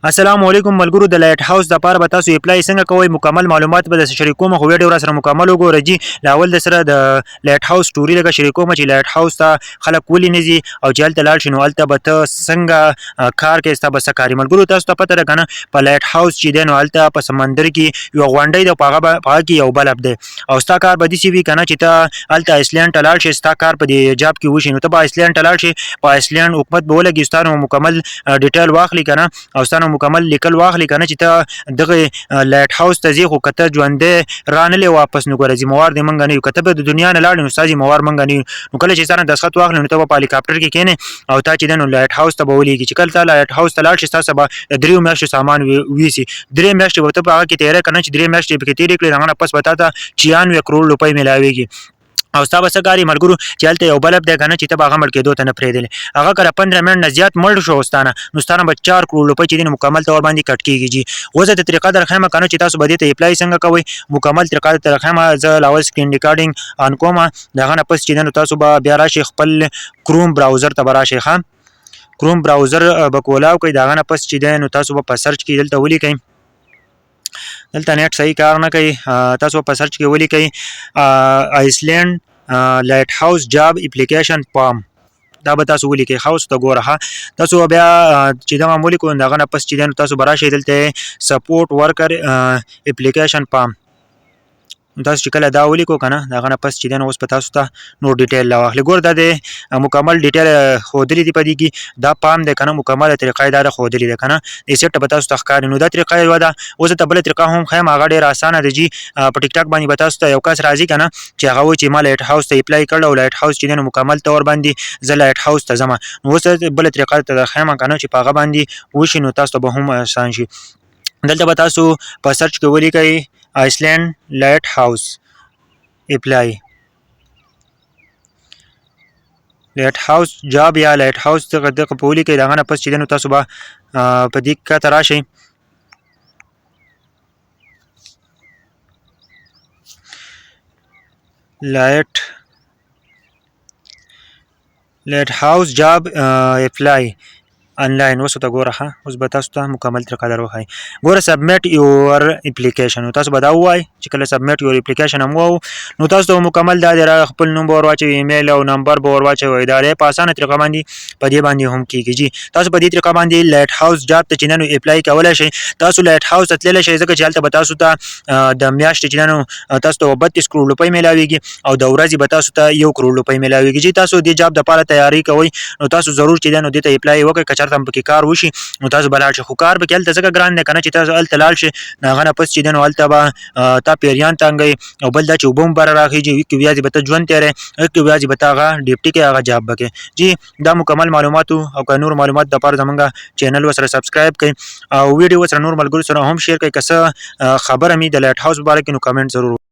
السلام علیکم ملګرو د لایټ هاوس د پاره به تاسو اپلای څنګه کوئ مکمل معلومات به د شریکوم خو ویډیو را سره مکمل وګورئ جی لاول د سره د لایټ هاوس سټوري لګه شریکوم چې لایټ هاوس ته خلک ولې نزي او جلته لاړ شنو الته به ته څنګه کار کې ستا بس کاری ملګرو تاسو ته پته ده کنه په لایټ هاوس چې دین الته په سمندر کې یو غونډۍ د پاغه کې یو بلب دی او ستا کار به دي سی وی کنه چې ته الته ایسلند لاړ شي ستا کار په دې جاب کې وشي نو ته به ایسلند لاړ شي په ایسلند حکومت به ولګي ستانه مکمل ډیټیل واخلي کنه او ستانه مکمل لیکل واخلي کنه چې ته دغه لایټ هاوس ته ځي خو کته ژوندې رانلې واپس نه ګورځي موار دې منګ نه یو کته به د دنیا نه لاړ نو سازي موار منګ نه نو کله چې ستانه د خط واخلي نو ته په هلیکاپټر کې کینې او تا چې د لایټ هاوس ته به ولېږي چې کله ته لایټ هاوس ته لاړ شي تاسو به درې میاشتې سامان ویسي درې میاشتې به ته په هغه کې تیرې کنه چې درې میاشتې به کې تیرې کړې هغه پس به تا 96 کروڑ روپۍ ملاويږي او ستا به څه کاری ملګرو چې هلته یو بلب دی که نه چې ته به هغه مړ کېدو ته نه پرېږدلې هغه کله 15 منټ نه زیات مړ شو ستانه نو ستانه به 4 کروڑ روپۍ چې دي مکمل طور باندې کټ کېږي جي اوس د طریقه درخوایم که نه چې تاسو به دې ته اپلای څنګه کوئ مکمل طریقه درخوایم زه لاول سکرین ریکارډینګ ان کوم د هغه نه پس چې نو تاسو به بیا راشئ خپل کروم براوزر ته به راشئ ښه کروم براوزر به کولاو کوئ د هغه نه پس چې دی نو تاسو به په سرچ کې دلته ولیکئ دلته نیټ صحیح کار نه کوي تاسو په سرچ کې ولیکئ ایسلند لایټ هاوس جاب اپلیکیشن فارم دا به تاسو ولیکئ هاوس ته ګوره تاسو بیا چې دا معمولی کو دغه نه پس چې تاسو براشئ دلته سپورټ ورکر اپلیکیشن فارم تاسو چې کله دا ولیکو کنه دغه نه پس چې اوس په تاسو ته نور ډیټیل لا واخلي ګور د مکمل ډیټیل خودلی دی پدې کې دا پام د کنه مکمل طریقې دا خودلی دی کنه یې سیټ به تاسو تخکار نو دا طریقې ودا اوس ته بل طریقه هم خیم هغه ډیر اسانه دی جی په ټیک ټاک باندې به تاسو ته یو کس راځي کنه چې هغه و چې ما لایټ هاوس ته اپلای کړل او لایټ هاوس چې مکمل تور باندې ز لایټ هاوس ته ځم نو اوس بل طریقه ته خیم کنه چې په هغه باندې وشي نو تاسو به هم آسان شي دلته به تاسو په سرچ کې ولیکئ ایسلند لایټ هاوس اپلای لایټ هاوس جاب یا لایټ هاوس څخه د قبولي کې دغه نه پس چې نو تاسو به په دې کې تر راشئ لایټ هاوس جاب اپلای انلاین اوس ته ګوره اوس به تاسو ته مکمل طریقه دروخی ګوره سبمیټ یور اپلیکیشن نو تاسو به دا وای چې کله سبمیټ یور اپلیکیشن هم وو نو تاسو ته مکمل دا در خپل نوم ور واچوي ایمیل او نمبر به ور واچوي ادارې په اسانه طریقه باندې په دې باندې هم کیږي جی تاسو په دې طریقه باندې لایټ هاوس جاب ته چینانو اپلای کولای شئ تاسو لایټ هاوس ته تللی شئ ځکه چې هلته به تاسو ته د میاشتې چینانو تاسو ته 32 کروڑ روپۍ ملاويږي او د ورځې به تاسو ته 1 کروڑ روپۍ ملاويږي جی تاسو دې جاب د لپاره تیاری کوئ نو تاسو ضرور چې نو دې ته اپلای وکړئ کچر تم پکې کار وشي نو تاسو بلار شي خو کار به کله ځکه ګران نه کنه چې تاسو ال تلال شي هغه نه پس چې نو الته به تا پیریان تنګي او بل دا چې وبم بر راخیږي کې بیا دې به ژوند تیرې کې بیا دې به تاغه ډیپټي کې هغه جاب بکې جی دا مکمل معلومات او که نور معلومات د لپاره زمونږ چینل وسره سبسکرایب کړئ او ویډیو وسره نور ملګرو سره هم شیر کړئ که څه خبره مې د لایټ هاوس مبارک نو کمنټ ضرور